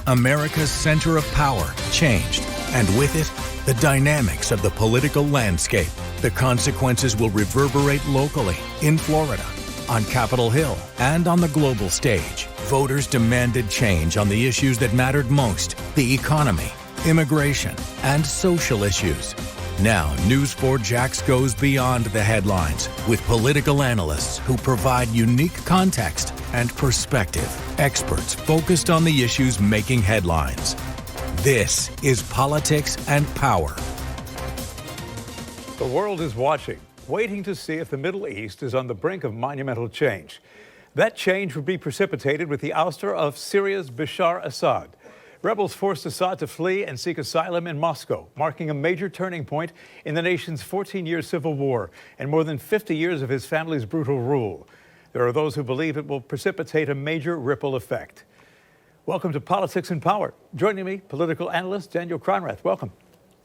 America's center of power changed, and with it, the dynamics of the political landscape. The consequences will reverberate locally, in Florida, on Capitol Hill, and on the global stage. Voters demanded change on the issues that mattered most: the economy, immigration, and social issues. Now, News4JAX goes beyond the headlines with political analysts who provide unique context and perspective. Experts focused on the issues making headlines. This is Politics and Power. The world is watching, waiting to see if the Middle East is on the brink of monumental change. That change would be precipitated with the ouster of Syria's Bashar Assad. Rebels forced Assad to flee and seek asylum in Moscow, marking a major turning point in the nation's 14-year civil war and more than 50 years of his family's brutal rule. There are those who believe it will precipitate a major ripple effect. Welcome to Politics and Power. Joining me, political analyst Daniel Cronrath. Welcome.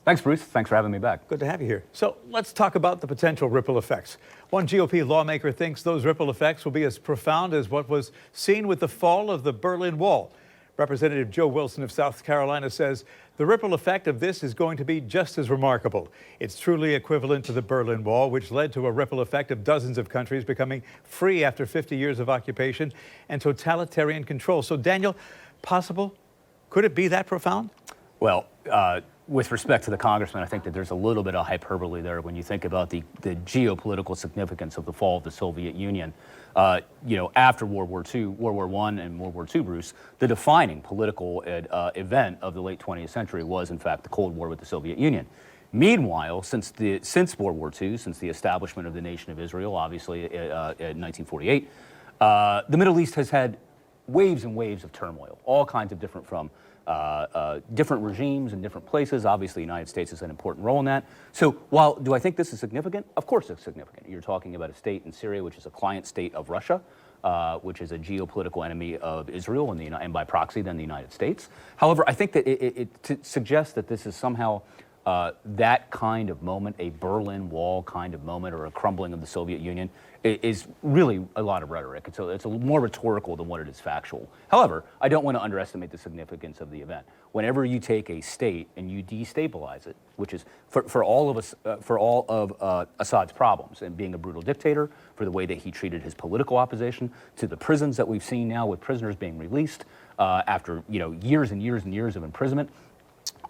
Thanks, Bruce. Thanks for having me back. Good to have you here. So let's talk about the potential ripple effects. One GOP lawmaker thinks those ripple effects will be as profound as what was seen with the fall of the Berlin Wall. Representative Joe Wilson of South Carolina says the ripple effect of this is going to be just as remarkable. It's truly equivalent to the Berlin Wall, which led to a ripple effect of dozens of countries becoming free after 50 years of occupation and totalitarian control. So, Daniel, possible? Could it be that profound? Well, with respect to the congressman, I think that there's a little bit of hyperbole there when you think about the geopolitical significance of the fall of the Soviet Union. After World War II, World War I and World War II, Bruce, the defining political event of the late 20th century was, in fact, the Cold War with the Soviet Union. Meanwhile, since World War II, since the establishment of the Nation of Israel, obviously in 1948, the Middle East has had waves and waves of turmoil, all kinds of different different regimes in different places. Obviously, the United States has an important role in that. So while do I think this is significant? Of course it's significant. You're talking about a state in Syria, which is a client state of Russia, which is a geopolitical enemy of Israel and by proxy then the United States. However, I think that it suggests that this is somehow that kind of moment, a Berlin Wall kind of moment or a crumbling of the Soviet Union, is really a lot of rhetoric. It's a more rhetorical than what it is factual. However, I don't want to underestimate the significance of the event. Whenever you take a state and you destabilize it, which is for all of Assad's problems and being a brutal dictator, for the way that he treated his political opposition, to the prisons that we've seen now with prisoners being released after years and years and years of imprisonment.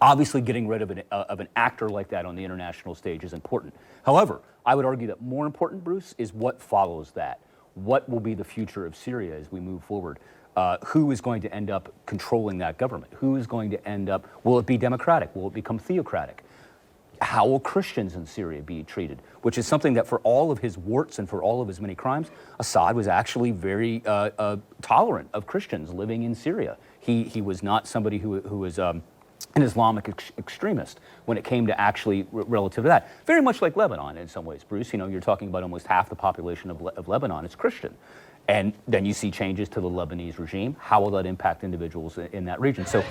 Obviously, getting rid of an actor like that on the international stage is important. However, I would argue that more important, Bruce, is what follows that. What will be the future of Syria as we move forward? Who is going to end up controlling that government? Who is going to end up, will it be democratic? Will it become theocratic? How will Christians in Syria be treated? Which is something that for all of his warts and for all of his many crimes, Assad was actually very tolerant of Christians living in Syria. He was not somebody who was an Islamic extremist when it came to actually relative to that. Very much like Lebanon in some ways, Bruce. You're talking about almost half the population of Lebanon is Christian. And then you see changes to the Lebanese regime. How will that impact individuals in that region? So,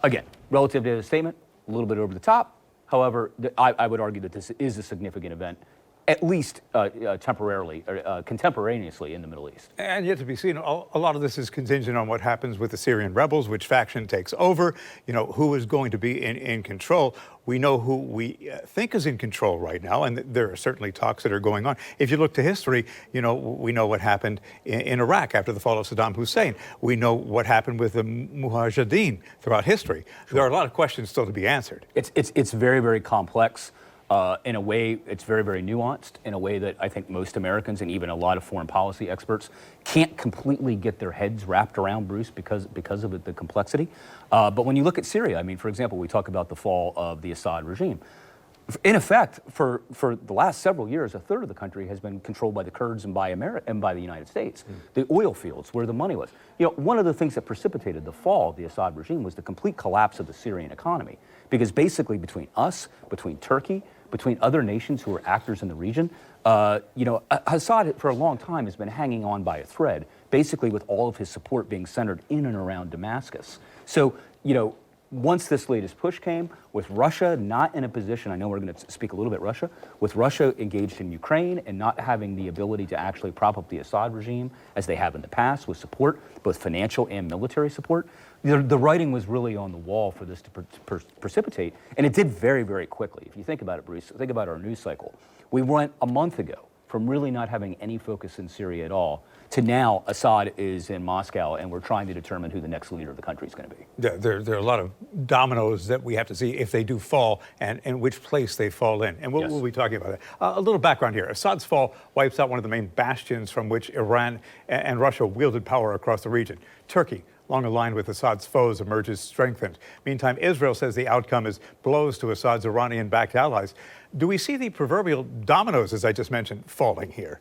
again, relative to the statement, a little bit over the top. However, I would argue that this is a significant event, at least temporarily or contemporaneously in the Middle East. And yet to be seen, a lot of this is contingent on what happens with the Syrian rebels, which faction takes over, who is going to be in control. We know who we think is in control right now, and there are certainly talks that are going on. If you look to history, we know what happened in Iraq after the fall of Saddam Hussein. We know what happened with the Mujahideen throughout history. Sure. There are a lot of questions still to be answered. It's very, very complex. In a way, it's very, very nuanced, in a way that I think most Americans and even a lot of foreign policy experts can't completely get their heads wrapped around, Bruce, because of the complexity. But when you look at Syria, for example, we talk about the fall of the Assad regime. In effect, for the last several years, a third of the country has been controlled by the Kurds and by the United States. The oil fields, where the money was. One of the things that precipitated the fall of the Assad regime was the complete collapse of the Syrian economy. Because basically between us, between Turkey, between other nations who are actors in the region, Assad for a long time has been hanging on by a thread, basically with all of his support being centered in and around Damascus. So, once this latest push came, with Russia not in a position, I know we're going to speak a little bit Russia, with Russia engaged in Ukraine and not having the ability to actually prop up the Assad regime as they have in the past with support, both financial and military support, The writing was really on the wall for this to precipitate, and it did very, very quickly. If you think about it, Bruce, think about our news cycle. We went a month ago from really not having any focus in Syria at all to now Assad is in Moscow, and we're trying to determine who the next leader of the country is going to be. There are a lot of dominoes that we have to see if they do fall and which place they fall in. And we'll be talking about that. A little background here. Assad's fall wipes out one of the main bastions from which Iran and Russia wielded power across the region. Turkey, long aligned with Assad's foes, emerges strengthened. Meantime, Israel says the outcome is blows to Assad's Iranian-backed allies. Do we see the proverbial dominoes, as I just mentioned, falling here?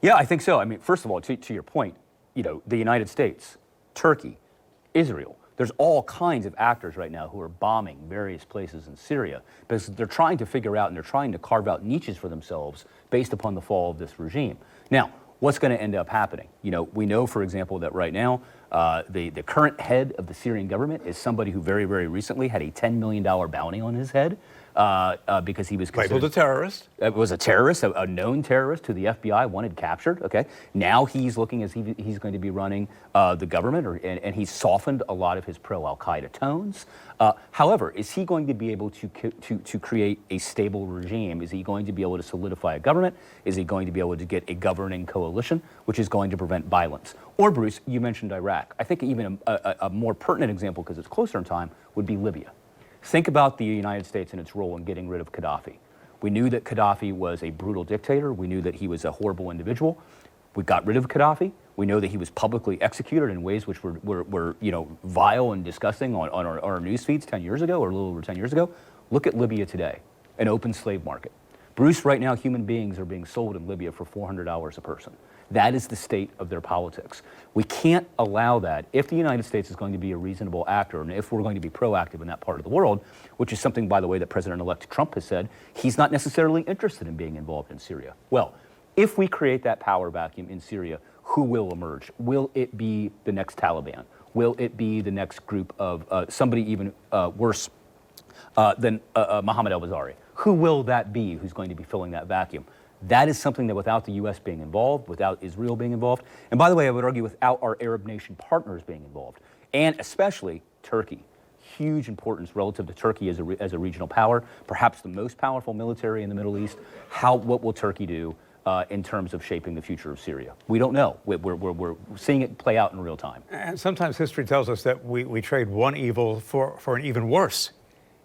Yeah, I think so. I mean, first of all, to your point, the United States, Turkey, Israel, there's all kinds of actors right now who are bombing various places in Syria because they're trying to figure out and they're trying to carve out niches for themselves based upon the fall of this regime. Now, what's going to end up happening? We know, for example, that right now, the current head of the Syrian government is somebody who very, very recently had a $10 million bounty on his head because he was considered labeled a terrorist. It was a terrorist, a known terrorist who the FBI wanted captured. Okay, now he's looking as he's going to be running the government, and he's softened a lot of his pro-Al Qaeda tones. However, is he going to be able to create a stable regime? Is he going to be able to solidify a government? Is he going to be able to get a governing coalition, which is going to prevent violence? Or, Bruce, you mentioned Iraq. I think even a more pertinent example, because it's closer in time, would be Libya. Think about the United States and its role in getting rid of Gaddafi. We knew that Gaddafi was a brutal dictator. We knew that he was a horrible individual. We got rid of Gaddafi. We know that he was publicly executed in ways which were vile and disgusting on our news feeds 10 years ago, or a little over 10 years ago. Look at Libya today, an open slave market. Bruce, right now, human beings are being sold in Libya for $400 a person. That is the state of their politics. We can't allow that if the United States is going to be a reasonable actor and if we're going to be proactive in that part of the world, which is something, by the way, that President-elect Trump has said he's not necessarily interested in being involved in Syria. Well, if we create that power vacuum in Syria, who will emerge? Will it be the next Taliban? Will it be the next group of somebody even worse than Mohammed al-Bazari? Who will that be who's going to be filling that vacuum? That is something that without the U.S. being involved, without Israel being involved, and by the way, I would argue without our Arab nation partners being involved, and especially Turkey. Huge importance relative to Turkey as a regional power, perhaps the most powerful military in the Middle East. What will Turkey do in terms of shaping the future of Syria? We don't know. We're seeing it play out in real time. And sometimes history tells us that we trade one evil for an even worse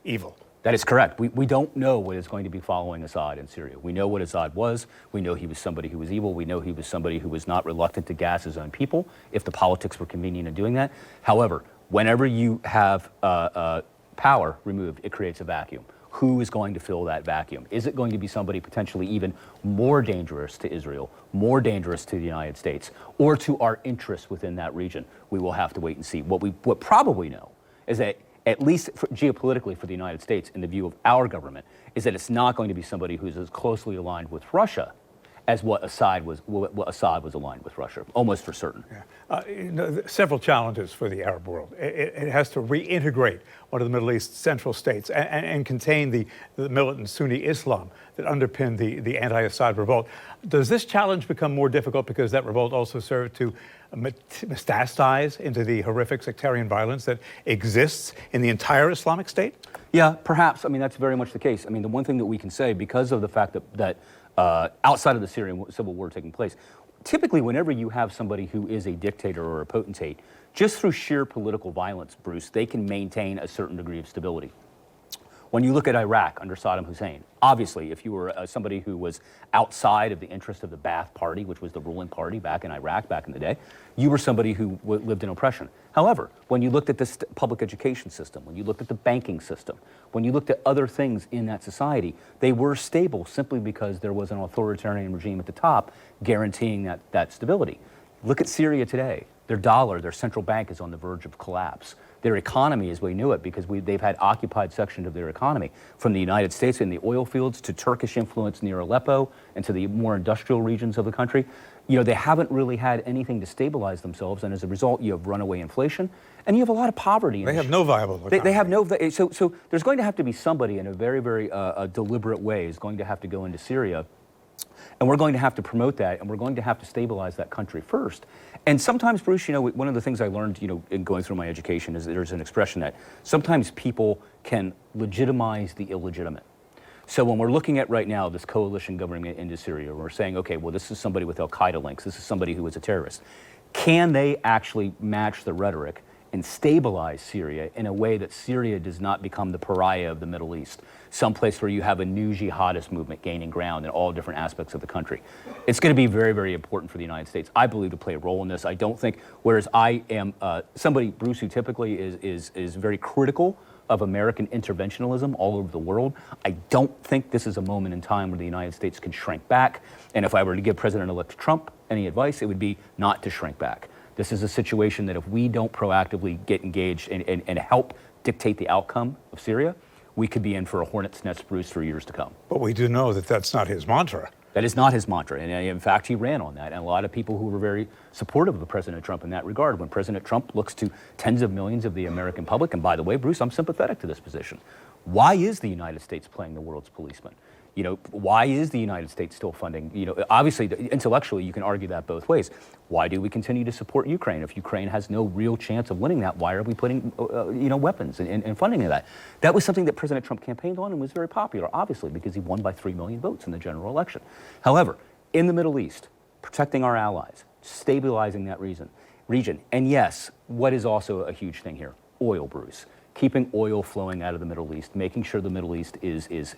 evil. That is correct. We don't know what is going to be following Assad in Syria. We know what Assad was. We know he was somebody who was evil. We know he was somebody who was not reluctant to gas his own people if the politics were convenient in doing that. However, whenever you have power removed, it creates a vacuum. Who is going to fill that vacuum? Is it going to be somebody potentially even more dangerous to Israel, more dangerous to the United States, or to our interests within that region? We will have to wait and see. What probably know is that at least geopolitically for the United States, in the view of our government, is that it's not going to be somebody who's as closely aligned with Russia as what Assad was aligned with Russia, almost for certain. Yeah. Several challenges for the Arab world. It has to reintegrate one of the Middle East's central states and contain the militant Sunni Islam that underpinned the anti-Assad revolt. Does this challenge become more difficult because that revolt also served to metastasize into the horrific sectarian violence that exists in the entire Islamic State? Yeah, perhaps. I mean, that's very much the case. I mean, the one thing that we can say, because of the fact that outside of the Syrian civil war taking place, typically whenever you have somebody who is a dictator or a potentate, just through sheer political violence, Bruce, they can maintain a certain degree of stability. When you look at Iraq under Saddam Hussein, obviously, if you were somebody who was outside of the interest of the Ba'ath Party, which was the ruling party back in Iraq back in the day, you were somebody who lived in oppression. However, when you looked at the public education system, when you looked at the banking system, when you looked at other things in that society, they were stable simply because there was an authoritarian regime at the top guaranteeing that stability. Look at Syria today. Their dollar, their central bank is on the verge of collapse. Their economy as we knew it, because they've had occupied sections of their economy, from the United States in the oil fields to Turkish influence near Aleppo and to the more industrial regions of the country. They haven't really had anything to stabilize themselves, and as a result, you have runaway inflation, and you have a lot of poverty. They have no viable economy. They have no. So there's going to have to be somebody in a very, very deliberate way is going to have to go into Syria And we're going to have to promote that, and we're going to have to stabilize that country first. And sometimes, Bruce, one of the things I learned, in going through my education is that there's an expression that sometimes people can legitimize the illegitimate. So when we're looking at right now this coalition government into Syria, we're saying, okay, well, this is somebody with al-Qaeda links, this is somebody who is a terrorist. Can they actually match the rhetoric and stabilize Syria in a way that Syria does not become the pariah of the Middle East, someplace where you have a new jihadist movement gaining ground in all different aspects of the country? It's going to be very, very important for the United States, I believe, to play a role in this. I don't think, whereas I am somebody, Bruce, who typically is very critical of American interventionism all over the world, I don't think this is a moment in time where the United States can shrink back. And if I were to give President-elect Trump any advice, it would be not to shrink back. This is a situation that if we don't proactively get engaged and help dictate the outcome of Syria, we could be in for a hornet's nest, Bruce, for years to come. But we do know that that's not his mantra. That is not his mantra, and in fact, he ran on that. And a lot of people who were very supportive of President Trump in that regard. When President Trump looks to tens of millions of the American public, and by the way, Bruce, I'm sympathetic to this position. Why is the United States playing the world's policeman? Why is the United States still funding? Obviously, intellectually, you can argue that both ways. Why do we continue to support Ukraine? If Ukraine has no real chance of winning that, why are we putting, weapons and funding that? That was something that President Trump campaigned on and was very popular, obviously, because he won by 3 million votes in the general election. However, in the Middle East, protecting our allies, stabilizing that region, and yes, what is also a huge thing here? Oil, Bruce. Keeping oil flowing out of the Middle East, making sure the Middle East is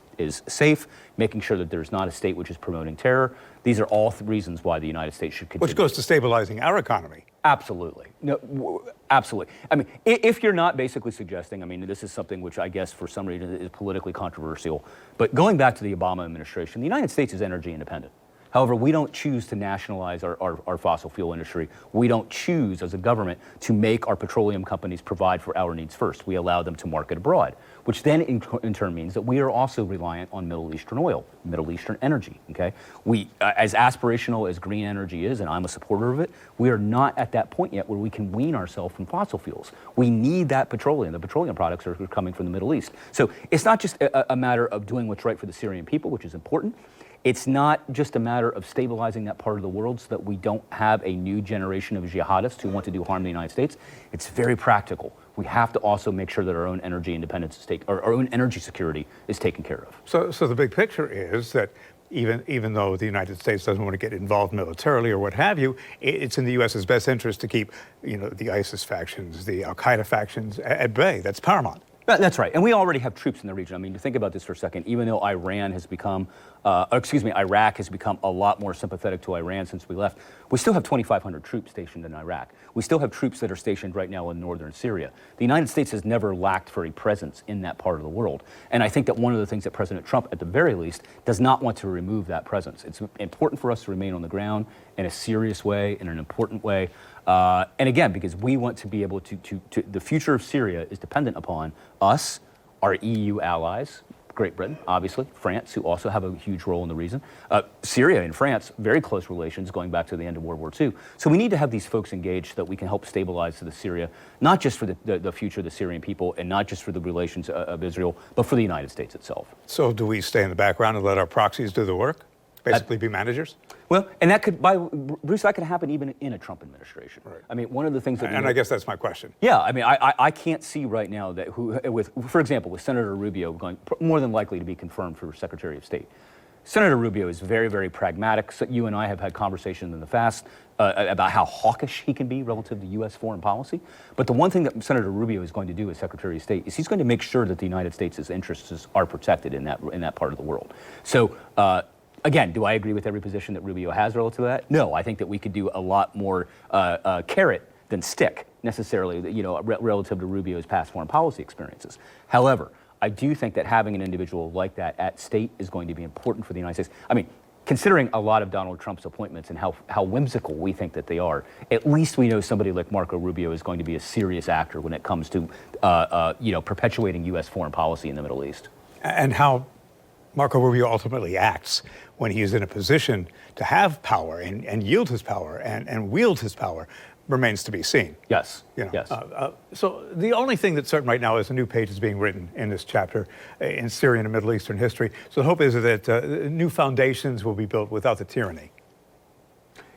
safe, making sure that there's not a state which is promoting terror. These are all reasons why the United States should continue. Which goes to stabilizing our economy. Absolutely. No, absolutely. I mean, if you're not basically suggesting, this is something which I guess for some reason is politically controversial, but going back to the Obama administration, the United States is energy independent. However, we don't choose to nationalize our fossil fuel industry. We don't choose as a government to make our petroleum companies provide for our needs first. We allow them to market abroad, which then in turn means that we are also reliant on Middle Eastern oil, Middle Eastern energy, okay? We, as aspirational as green energy is, and I'm a supporter of it, we are not at that point yet where we can wean ourselves from fossil fuels. We need that petroleum. The petroleum products are coming from the Middle East. So it's not just a matter of doing what's right for the Syrian people, which is important. It's not just a matter of stabilizing that part of the world so that we don't have a new generation of jihadists who want to do harm to the United States. It's very practical. We have to also make sure that our own energy independence is our own energy security is taken care of. So the big picture is that even though the United States doesn't want to get involved militarily or what have you, it's in the U.S.'s best interest to keep, the ISIS factions, the al-Qaeda factions at bay. That's paramount. That's right, and we already have troops in the region. To think about this for a second, even though Iraq has become a lot more sympathetic to Iran since we left, we still have 2,500 troops stationed in Iraq. We still have troops that are stationed right now in northern Syria. The United States has never lacked for a presence in that part of the world, and I think that one of the things that President Trump, at the very least, does not want to remove that presence. It's important for us to remain on the ground in a serious way, in an important way. And again, because we want to be able to the future of Syria is dependent upon us, our EU allies, Great Britain, obviously, France, who also have a huge role in the region. Syria and France, very close relations going back to the end of World War II. So we need to have these folks engaged so that we can help stabilize the Syria, not just for the future of the Syrian people and not just for the relations of Israel, but for the United States itself. So do we stay in the background and let our proxies do the work? Basically be managers? Well, and Bruce, that could happen even in a Trump administration. Right. One of the things that... And I guess that's my question. Yeah, I can't see right now that for example, with Senator Rubio going more than likely to be confirmed for Secretary of State. Senator Rubio is very, very pragmatic. So you and I have had conversations in the past about how hawkish he can be relative to U.S. foreign policy. But the one thing that Senator Rubio is going to do as Secretary of State is he's going to make sure that the United States' interests are protected in that part of the world. So, again, do I agree with every position that Rubio has relative to that? No, I think that we could do a lot more carrot than stick, necessarily, relative to Rubio's past foreign policy experiences. However, I do think that having an individual like that at state is going to be important for the United States. Considering a lot of Donald Trump's appointments and how whimsical we think that they are, at least we know somebody like Marco Rubio is going to be a serious actor when it comes to, perpetuating U.S. foreign policy in the Middle East. And how Marco Rubio ultimately acts when he is in a position to have power and yield his power and wield his power remains to be seen. Yes. You know, yes. So the only thing that's certain right now is a new page is being written in this chapter in Syrian and Middle Eastern history. So the hope is that new foundations will be built without the tyranny.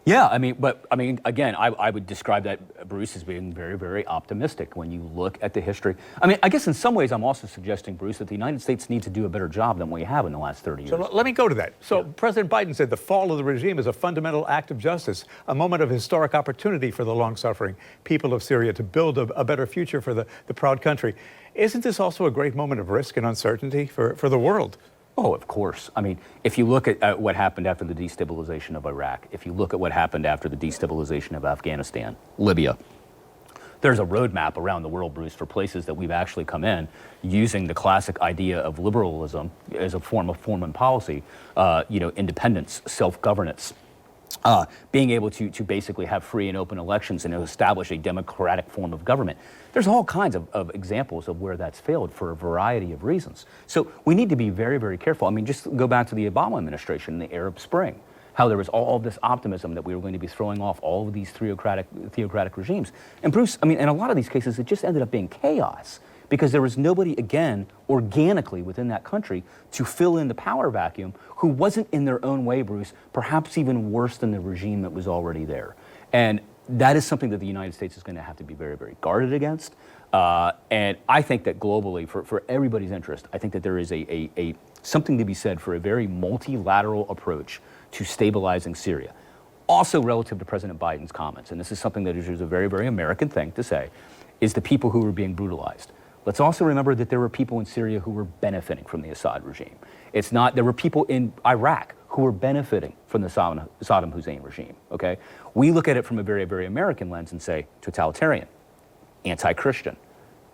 Yeah, again, I would describe that, Bruce, as being very, very optimistic when you look at the history. I mean, I guess in some ways I'm also suggesting, Bruce, that the United States needs to do a better job than we have in the last 30 years. So let me go to that. So President Biden said the fall of the regime is a fundamental act of justice, a moment of historic opportunity for the long-suffering people of Syria to build a better future for the proud country. Isn't this also a great moment of risk and uncertainty for the world? Oh, of course. I mean, if you look at what happened after the destabilization of Iraq, if you look at what happened after the destabilization of Afghanistan, Libya, there's a roadmap around the world, Bruce, for places that we've actually come in using the classic idea of liberalism as a form of foreign policy, independence, self-governance. Being able to basically have free and open elections and establish a democratic form of government. There's all kinds of examples of where that's failed for a variety of reasons. So we need to be very, very careful. I mean, just go back to the Obama administration, the Arab Spring, how there was all of this optimism that we were going to be throwing off all of these theocratic regimes. And Bruce, I mean, in a lot of these cases, it just ended up being chaos, because there was nobody, again, organically within that country to fill in the power vacuum who wasn't in their own way, Bruce, perhaps even worse than the regime that was already there. And that is something that the United States is going to have to be very, very guarded against. And I think that globally, for everybody's interest, I think that there is a something to be said for a very multilateral approach to stabilizing Syria. Also relative to President Biden's comments, and this is something that is a very, very American thing to say, is the people who were being brutalized. Let's also remember that there were people in Syria who were benefiting from the Assad regime. There were people in Iraq who were benefiting from the Saddam Hussein regime, okay? We look at it from a very, very American lens and say totalitarian, anti-Christian,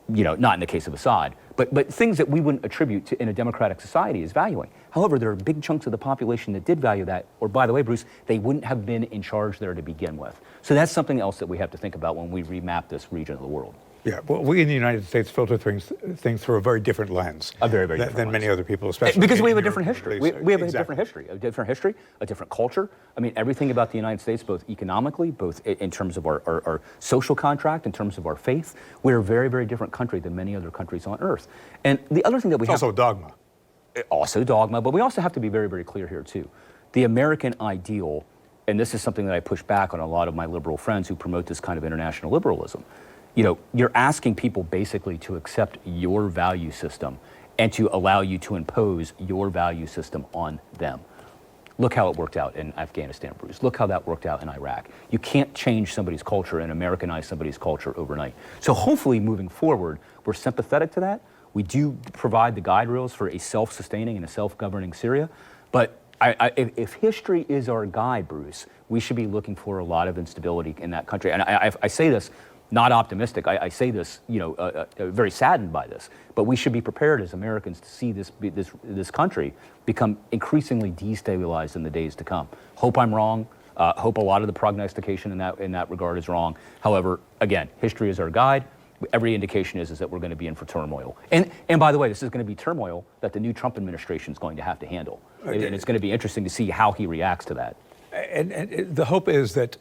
not in the case of Assad, but things that we wouldn't attribute to in a democratic society as valuing. However, there are big chunks of the population that did value that, or by the way, Bruce, they wouldn't have been in charge there to begin with. So that's something else that we have to think about when we remap this region of the world. Yeah, well, we in the United States filter things through a very different lens. A very, very different than lens. many other people, especially because we have a different history. We have Exactly. a different history, a different culture. I mean, everything about the United States, both economically, both in terms of our social contract, in terms of our faith, we're a very, very different country than many other countries on earth. And the other thing that we have... It's also dogma. Also dogma, but we also have to be very, very clear here, too. The American ideal, and this is something that I push back on a lot of my liberal friends who promote this kind of international liberalism. You're asking people basically to accept your value system and to allow you to impose your value system on them. Look how it worked out in Afghanistan, Bruce. Look how that worked out in Iraq. You can't change somebody's culture and Americanize somebody's culture overnight. So hopefully moving forward, we're sympathetic to that. We do provide the guide rails for a self-sustaining and a self-governing Syria. But if history is our guide, Bruce, we should be looking for a lot of instability in that country. And I say this not optimistic. I say this, very saddened by this. But we should be prepared as Americans to see this country become increasingly destabilized in the days to come. Hope I'm wrong. Hope a lot of the prognostication in that regard is wrong. However, again, history is our guide. Every indication is that we're going to be in for turmoil. And by the way, this is going to be turmoil that the new Trump administration is going to have to handle. Okay. And it's going to be interesting to see how he reacts to that. And the hope is that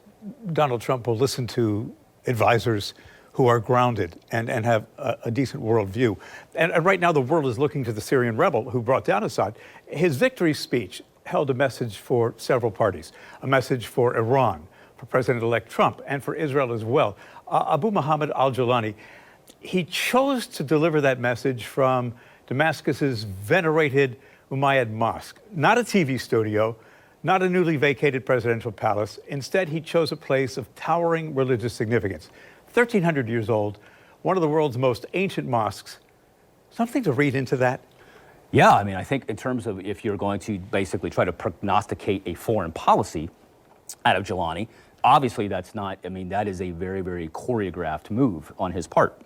Donald Trump will listen to advisors who are grounded and have a decent worldview. And right now the world is looking to the Syrian rebel who brought down Assad. His victory speech held a message for several parties, a message for Iran, for President-elect Trump, and for Israel as well. Abu Muhammad al-Jawlani, he chose to deliver that message from Damascus's venerated Umayyad Mosque, not a TV studio, not a newly vacated presidential palace. Instead, he chose a place of towering religious significance. 1,300 years old, one of the world's most ancient mosques. Something to read into that? Yeah, I mean, I think in terms of if you're going to basically try to prognosticate a foreign policy out of Jawlani, obviously that's not, that is a very, very choreographed move on his part.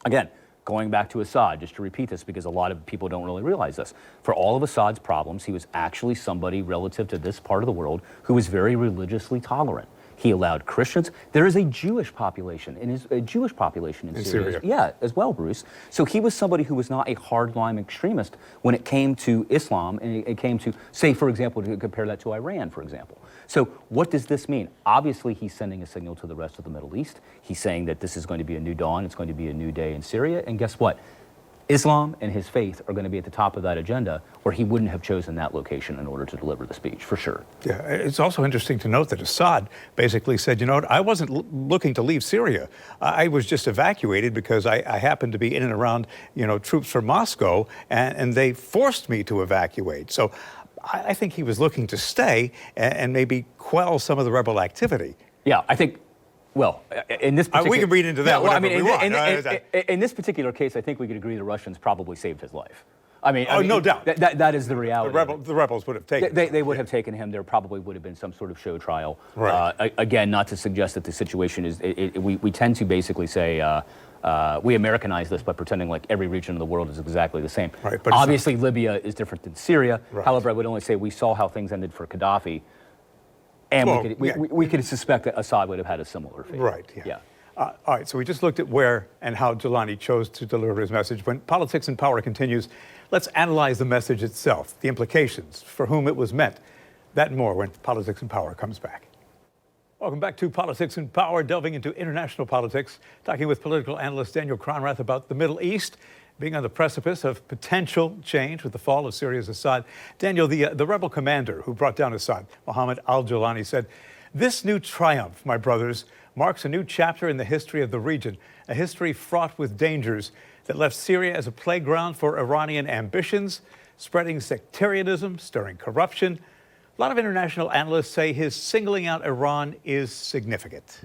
Again, going back to Assad, just to repeat this because a lot of people don't really realize this. For all of Assad's problems, he was actually somebody relative to this part of the world who was very religiously tolerant. He allowed Christians. There is a Jewish population in Syria. Yeah, as well, Bruce. So he was somebody who was not a hardline extremist when it came to Islam, and it came to, say, for example, to compare that to Iran, for example. So what does this mean? Obviously, he's sending a signal to the rest of the Middle East. He's saying that this is going to be a new dawn. It's going to be a new day in Syria. And guess what? Islam and his faith are going to be at the top of that agenda, or he wouldn't have chosen that location in order to deliver the speech, for sure. Yeah, it's also interesting to note that Assad basically said, you know what, I wasn't looking to leave Syria. I was just evacuated because I happened to be in and around, troops from Moscow, and they forced me to evacuate. So I think he was looking to stay and maybe quell some of the rebel activity. Yeah, I think. Well, in this particular... we can read into that in this particular case, I think we could agree the Russians probably saved his life. I mean, no doubt. That is the reality. The rebels would have taken him. They would have taken him. There probably would have been some sort of show trial. Right. Again, not to suggest that the situation is... we tend to basically say... we Americanize this by pretending like every region of the world is exactly the same. Right, but obviously, Libya is different than Syria. Right. However, I would only say we saw how things ended for Gaddafi. And we could suspect that Assad would have had a similar fate. Right, yeah. All right, so we just looked at where and how Jelani chose to deliver his message. When Politics and Power continues, let's analyze the message itself, the implications, for whom it was meant. That and more when Politics and Power comes back. Welcome back to Politics and Power, delving into international politics, talking with political analyst Daniel Cronrath about the Middle East being on the precipice of potential change with the fall of Syria's Assad. Daniel, the rebel commander who brought down Assad, Mohammed al-Julani, said, "This new triumph, my brothers, marks a new chapter in the history of the region, a history fraught with dangers that left Syria as a playground for Iranian ambitions, spreading sectarianism, stirring corruption. A lot of international analysts say his singling out Iran is significant."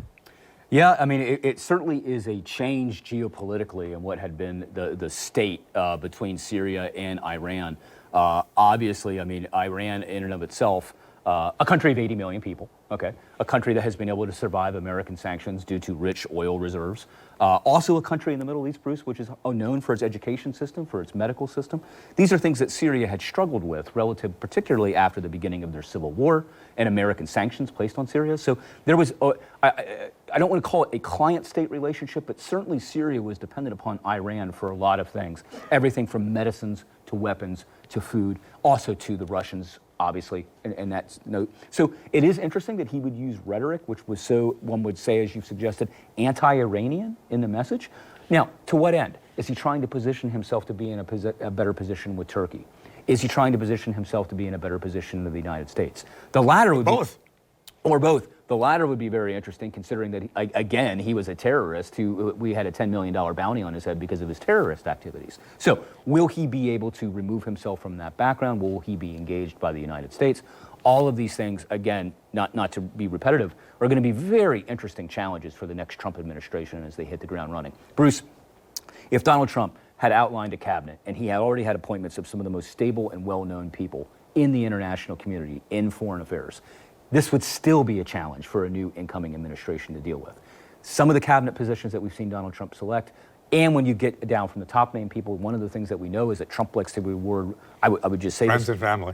Yeah, I mean, it certainly is a change geopolitically in what had been the state between Syria and Iran. Obviously, I mean, Iran in and of itself, a country of 80 million people, okay, a country that has been able to survive American sanctions due to rich oil reserves. Also a country in the Middle East, Bruce, which is known for its education system, for its medical system. These are things that Syria had struggled with relative, particularly after the beginning of their civil war and American sanctions placed on Syria. So there was, I don't want to call it a client-state relationship, but certainly Syria was dependent upon Iran for a lot of things. Everything from medicines to weapons to food, also to the Russians, obviously, and that's no. So it is interesting that he would use rhetoric, which was so, one would say, as you've suggested, anti-Iranian in the message. Now, to what end? Is he trying to position himself to be in a better position with Turkey? Is he trying to position himself to be in a better position with the United States? The latter would both. Or both. The latter would be very interesting, considering that, again, he was a terrorist who we had a $10 million bounty on his head because of his terrorist activities. So will he be able to remove himself from that background? Will he be engaged by the United States? All of these things, again, not to be repetitive, are going to be very interesting challenges for the next Trump administration as they hit the ground running. Bruce, if Donald Trump had outlined a cabinet and he had already had appointments of some of the most stable and well-known people in the international community, in foreign affairs, this would still be a challenge for a new incoming administration to deal with. Some of the cabinet positions that we've seen Donald Trump select, and when you get down from the top name people, one of the things that we know is that Trump likes to reward, I would just say friends and family.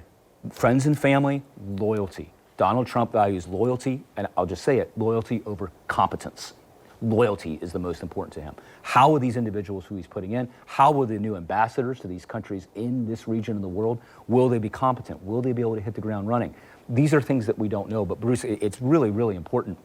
Friends and family, loyalty. Donald Trump values loyalty, and I'll just say it, loyalty over competence. Loyalty is the most important to him. How will these individuals who he's putting in, how will the new ambassadors to these countries in this region of the world, will they be competent? Will they be able to hit the ground running? These are things that we don't know, but Bruce, it's really, really important.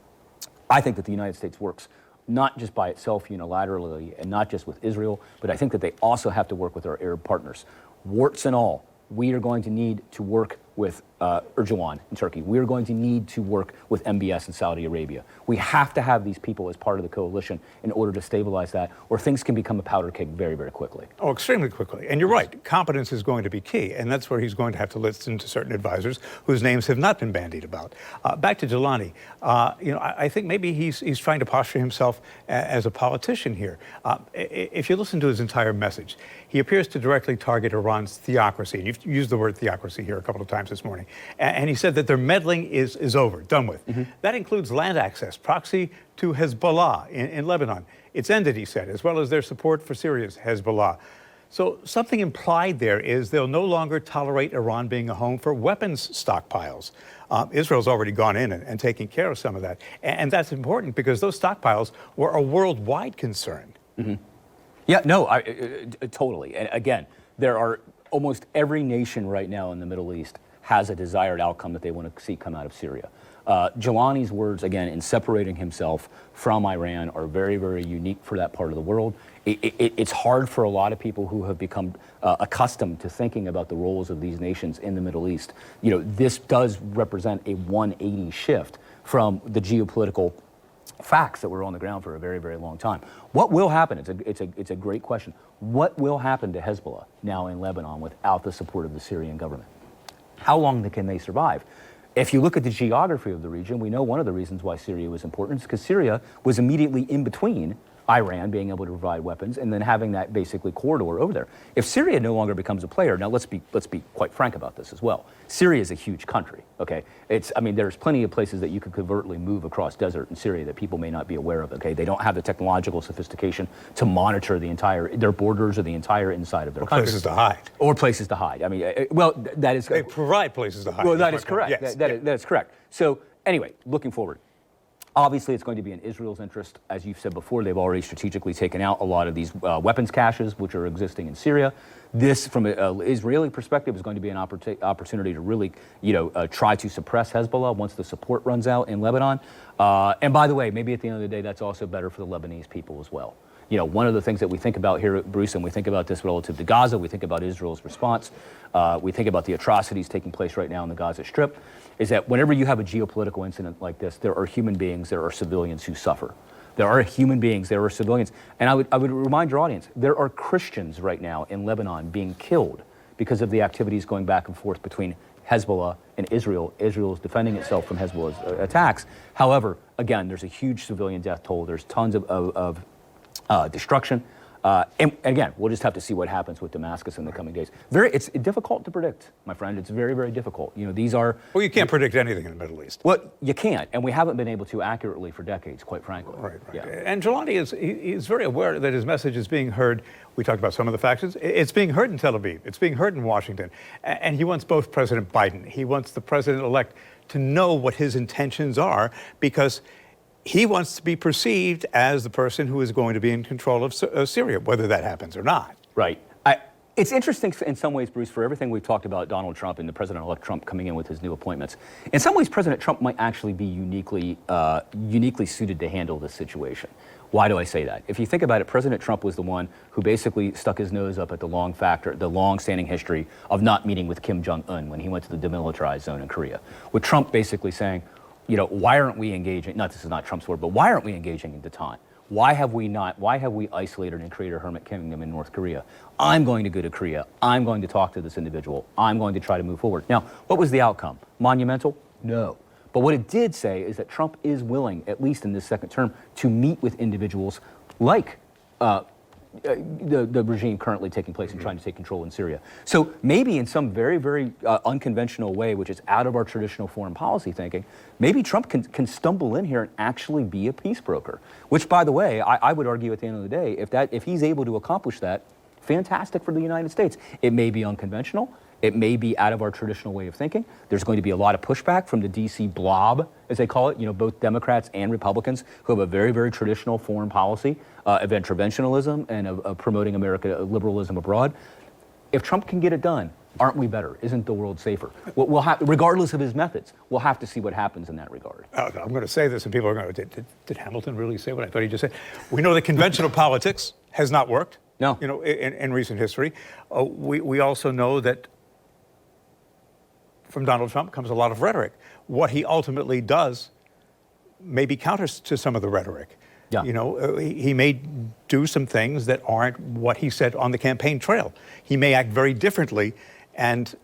I think that the United States works not just by itself unilaterally and not just with Israel, but I think that they also have to work with our Arab partners. Warts and all, we are going to need to work with Erdogan in Turkey. We are going to need to work with MBS in Saudi Arabia. We have to have these people as part of the coalition in order to stabilize that, or things can become a powder keg very, very quickly. Oh, extremely quickly. And you're right, competence is going to be key, and that's where he's going to have to listen to certain advisors whose names have not been bandied about. Back to Jelani, I think maybe he's trying to posture himself as a politician here. If you listen to his entire message, he appears to directly target Iran's theocracy. And you've used the word theocracy here a couple of times this morning. And he said that their meddling is over, done with. Mm-hmm. That includes land access, proxy to Hezbollah in Lebanon. It's ended, he said, as well as their support for Syria's Hezbollah. So something implied there is they'll no longer tolerate Iran being a home for weapons stockpiles. Israel's already gone in and taken care of some of that. And that's important because those stockpiles were a worldwide concern. Mm-hmm. Yeah, no, totally. And again, there are almost every nation right now in the Middle East has a desired outcome that they want to see come out of Syria. Jelani's words, again, in separating himself from Iran are very, very unique for that part of the world. It's hard for a lot of people who have become accustomed to thinking about the roles of these nations in the Middle East. You know, this does represent a 180 shift from the geopolitical facts that were on the ground for a very, very long time. What will happen? It's a great question. What will happen to Hezbollah now in Lebanon without the support of the Syrian government? How long can they survive? If you look at the geography of the region, we know one of the reasons why Syria was important is because Syria was immediately in between Iran being able to provide weapons and then having that basically corridor over there. If Syria no longer becomes a player, now let's be quite frank about this as well. Syria is a huge country, okay? I mean, there's plenty of places that you could covertly move across desert in Syria that people may not be aware of, okay? They don't have the technological sophistication to monitor their borders or the entire inside of their country. Places to hide. Or places to hide. I mean, well, that is... They provide places to hide. Well, that is correct. Yes. That is correct. So anyway, looking forward. Obviously, it's going to be in Israel's interest. As you've said before, they've already strategically taken out a lot of these weapons caches, which are existing in Syria. This, from an Israeli perspective, is going to be an opportunity to really, try to suppress Hezbollah once the support runs out in Lebanon. And by the way, maybe at the end of the day, that's also better for the Lebanese people as well. You know, one of the things that we think about here, Bruce, and we think about this relative to Gaza, we think about Israel's response, we think about the atrocities taking place right now in the Gaza Strip, is that whenever you have a geopolitical incident like this, there are human beings, there are civilians who suffer. There are human beings, there are civilians. And I would remind your audience, there are Christians right now in Lebanon being killed because of the activities going back and forth between Hezbollah and Israel. Israel is defending itself from Hezbollah's attacks. However, again, there's a huge civilian death toll. There's tons of destruction. And again, we'll just have to see what happens with Damascus in the coming days. It's difficult to predict, my friend. It's very, very difficult. You know, these are... Well, you can't predict anything in the Middle East. Well, you can't, and we haven't been able to accurately for decades, quite frankly. Right. Yeah. And Jelani is very aware that his message is being heard. We talked about some of the factions. It's being heard in Tel Aviv. It's being heard in Washington. And he wants both President Biden. He wants the president-elect to know what his intentions are, because he wants to be perceived as the person who is going to be in control of Syria, whether that happens or not. Right. It's interesting in some ways, Bruce, for everything we've talked about Donald Trump and the President-elect Trump coming in with his new appointments. In some ways, President Trump might actually be uniquely suited to handle this situation. Why do I say that? If you think about it, President Trump was the one who basically stuck his nose up at the long-standing history of not meeting with Kim Jong-un when he went to the demilitarized zone in Korea. With Trump basically saying, you know, why aren't we engaging, this is not Trump's word, but why aren't we engaging in detente? Why have we isolated and created a hermit kingdom in North Korea? I'm going to go to Korea. I'm going to talk to this individual. I'm going to try to move forward. Now, what was the outcome? Monumental? No. But what it did say is that Trump is willing, at least in this second term, to meet with individuals like the regime currently taking place and trying to take control in Syria. So maybe in some very, very unconventional way, which is out of our traditional foreign policy thinking, maybe Trump can stumble in here and actually be a peace broker. Which, by the way, I would argue at the end of the day, if he's able to accomplish that, fantastic for the United States. It may be unconventional. It may be out of our traditional way of thinking. There's going to be a lot of pushback from the D.C. blob, as they call it, both Democrats and Republicans who have a very, very traditional foreign policy of interventionalism and of promoting liberalism abroad. If Trump can get it done, aren't we better? Isn't the world safer? We'll have, regardless of his methods, we'll have to see what happens in that regard. I'm going to say this, and people are going to, did Hamilton really say what I thought he just said? We know that conventional politics has not worked. No. In recent history. We also know that from Donald Trump comes a lot of rhetoric. What he ultimately does may be counter to some of the rhetoric. Yeah. He may do some things that aren't what he said on the campaign trail. He may act very differently and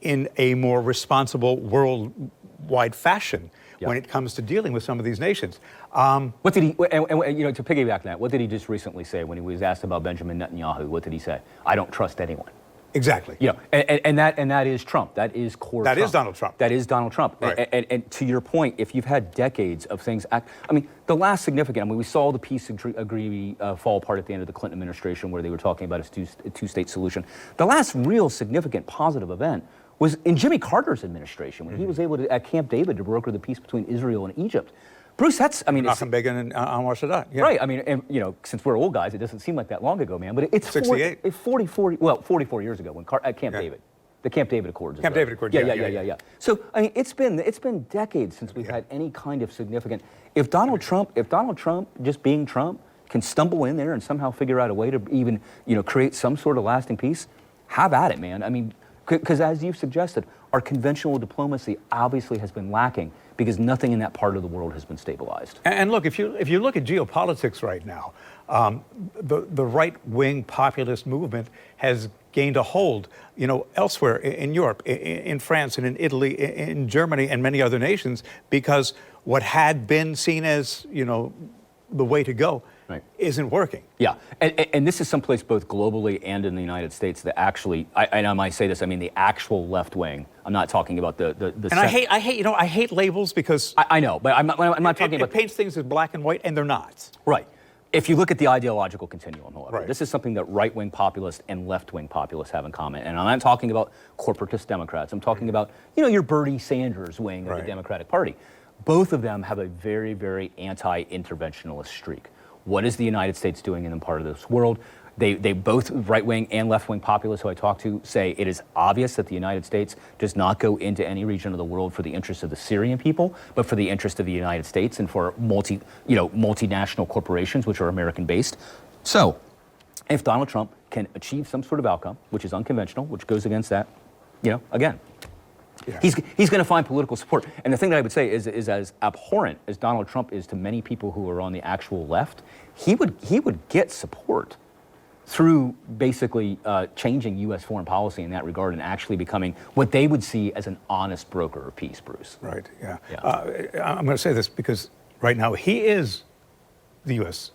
in a more responsible worldwide fashion when it comes to dealing with some of these nations. What did he, to piggyback that, what did he just recently say when he was asked about Benjamin Netanyahu? What did he say? I don't trust anyone. Exactly. You know, and that is Trump. That is core. That Trump. is Donald Trump. That is Donald Trump. Right. And to your point, if you've had decades of things, I mean, the last significant. I mean, we saw the peace agree fall apart at the end of the Clinton administration, where they were talking about a two-state solution. The last real significant positive event was in Jimmy Carter's administration, when he was able to, at Camp David, to broker the peace between Israel and Egypt. Bruce, that's, I mean, Malcolm Begin and Anwar Sadat. Yeah. Right. I mean, and, you know, since we're old guys, it doesn't seem like that long ago, man. But it's 68. 44 years ago when at Camp David, the Camp David Accords. Camp David Accords. Yeah. So I mean, it's been decades since we've had any kind of significant. If Donald Trump, just being Trump, can stumble in there and somehow figure out a way to even, you know, create some sort of lasting peace, have at it, man. I mean, because as you've suggested, our conventional diplomacy obviously has been lacking, because nothing in that part of the world has been stabilized. And look, if you look at geopolitics right now, the right-wing populist movement has gained a hold, you know, elsewhere in Europe, in France and in Italy, in Germany and many other nations, because what had been seen as, you know, the way to go isn't working. Yeah, and this is someplace both globally and in the United States that actually, and I might say this, I mean the actual left wing. I'm not talking about the. And I hate labels, because I know, but I'm not talking about. It paints things as black and white, and they're not. Right. If you look at the ideological continuum, however, Right. this is something that right-wing populists and left-wing populists have in common. And I'm not talking about corporatist Democrats. I'm talking about, you know, your Bernie Sanders wing of the Democratic Party. Both of them have a very, very anti-interventionalist streak. What is the United States doing in the part of this world? They both, right-wing and left-wing populists who I talk to, say it is obvious that the United States does not go into any region of the world for the interest of the Syrian people, but for the interest of the United States and for multinational corporations, which are American-based. So, if Donald Trump can achieve some sort of outcome, which is unconventional, which goes against that, you know, again, he's going to find political support. And the thing that I would say is as abhorrent as Donald Trump is to many people who are on the actual left, he would get support through basically changing U.S. foreign policy in that regard and actually becoming what they would see as an honest broker of peace, Bruce. Right, yeah. I'm going to say this because right now he is the U.S.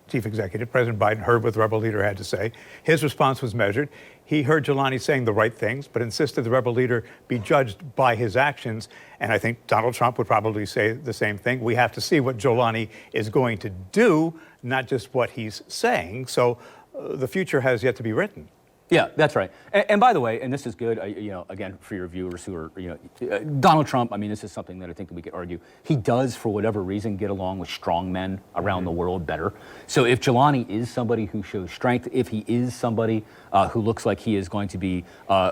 Chief Executive. President Biden heard what the rebel leader had to say. His response was measured. He heard Jelani saying the right things, but insisted the rebel leader be judged by his actions. And I think Donald Trump would probably say the same thing. We have to see what Jelani is going to do, not just what he's saying. So the future has yet to be written. Yeah, that's right. And by the way, and this is good, you know, again, for your viewers who are, you know, Donald Trump, I mean, this is something that I think that we could argue. He does, for whatever reason, get along with strong men around the world better. So if Jelani is somebody who shows strength, if he is somebody who looks like he is going to be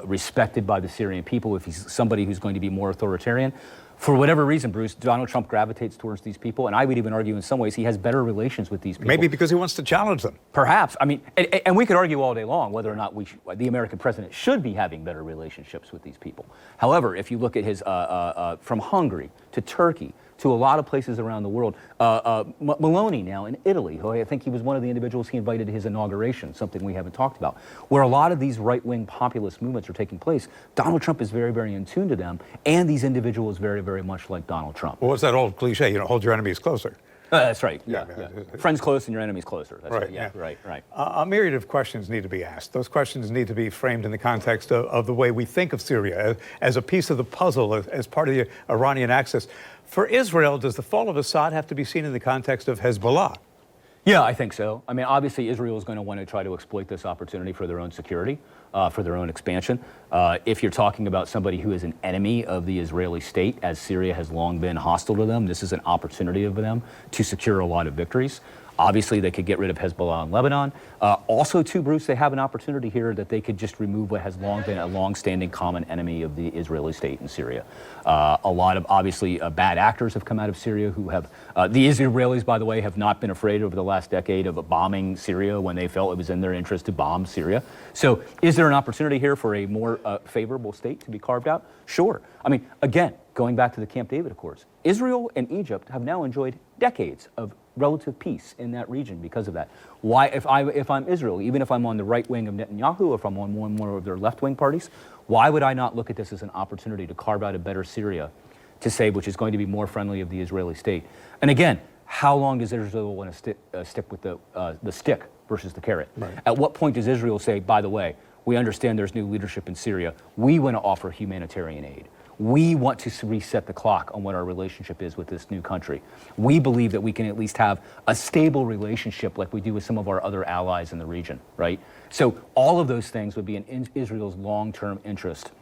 respected by the Syrian people, if he's somebody who's going to be more authoritarian, for whatever reason, Bruce, Donald Trump gravitates towards these people, and I would even argue in some ways he has better relations with these people. Maybe because he wants to challenge them. Perhaps. I mean, and we could argue all day long whether or not the American president should be having better relationships with these people. However, if you look at his, from Hungary to Turkey to a lot of places around the world, Meloni now in Italy, who I think he was one of the individuals he invited to his inauguration, something we haven't talked about, where a lot of these right-wing populist movements are taking place. Donald Trump is very, very in tune to them, and these individuals very, very much like Donald Trump. Well, what's that old cliche, you know, hold your enemies closer? That's right, yeah. Friends close and your enemies closer. That's right, yeah, right. A myriad of questions need to be asked. Those questions need to be framed in the context of the way we think of Syria, as a piece of the puzzle, as part of the Iranian axis. For Israel, does the fall of Assad have to be seen in the context of Hezbollah? Yeah, I think so. I mean, obviously, Israel is going to want to try to exploit this opportunity for their own security, for their own expansion. If you're talking about somebody who is an enemy of the Israeli state, as Syria has long been hostile to them, this is an opportunity for them to secure a lot of victories. Obviously, they could get rid of Hezbollah in Lebanon. Also, too, Bruce, they have an opportunity here that they could just remove what has long been a long-standing common enemy of the Israeli state in Syria. A lot of, obviously, bad actors have come out of Syria who have, the Israelis, by the way, have not been afraid over the last decade of bombing Syria when they felt it was in their interest to bomb Syria. So is there an opportunity here for a more favorable state to be carved out? Sure. I mean, again, going back to the Camp David Accords, Israel and Egypt have now enjoyed decades of relative peace in that region because of that. Why, if I'm Israel, even if I'm on the right wing of Netanyahu, if I'm on one more of their left wing parties, why would I not look at this as an opportunity to carve out a better Syria, to say which is going to be more friendly of the Israeli state? And again, how long does Israel want to stick with the stick versus the carrot? Right. At what point does Israel say, by the way, We understand there's new leadership in Syria. We want to offer humanitarian aid. We want to reset the clock on what our relationship is with this new country. We believe that we can at least have a stable relationship like we do with some of our other allies in the region, right? So all of those things would be in Israel's long-term interest